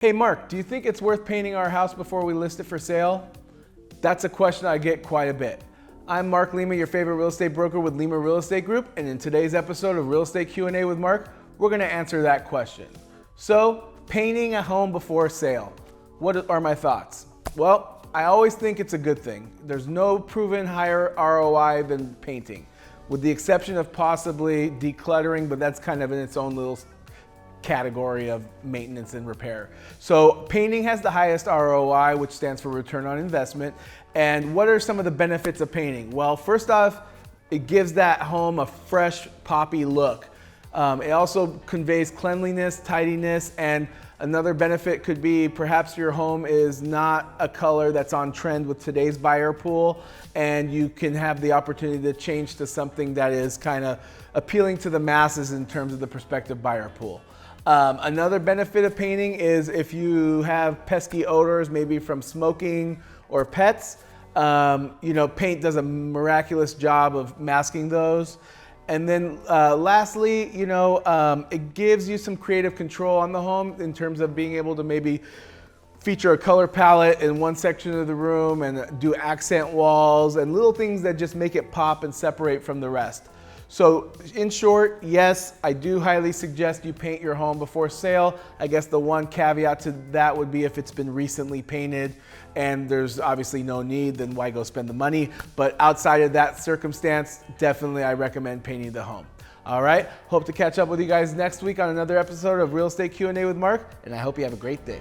Hey Mark, do you think it's worth painting our house before we list it for sale? That's a question I get quite a bit. I'm Mark Lima, your favorite real estate broker with Lima Real Estate Group, and in today's episode of Real Estate Q&A with Mark, we're going to answer that question. So, painting a home before sale. What are my thoughts? Well, I always think it's a good thing. There's no proven higher ROI than painting, with the exception of possibly decluttering, but that's kind of in its own little category of maintenance and repair. So painting has the highest ROI, which stands for return on investment. And what are some of the benefits of painting? Well, first off, it gives that home a fresh, poppy look. It also conveys cleanliness, tidiness, and another benefit could be perhaps your home is not a color that's on trend with today's buyer pool, and you can have the opportunity to change to something that is kind of appealing to the masses in terms of the prospective buyer pool. Another benefit of painting is if you have pesky odors, maybe from smoking or pets, paint does a miraculous job of masking those. And then lastly, it gives you some creative control on the home in terms of being able to maybe feature a color palette in one section of the room and do accent walls and little things that just make it pop and separate from the rest. So in short, yes, I do highly suggest you paint your home before sale. I guess the one caveat to that would be if it's been recently painted and there's obviously no need, then why go spend the money? But outside of that circumstance, definitely I recommend painting the home. All right, hope to catch up with you guys next week on another episode of Real Estate Q&A with Mark, and I hope you have a great day.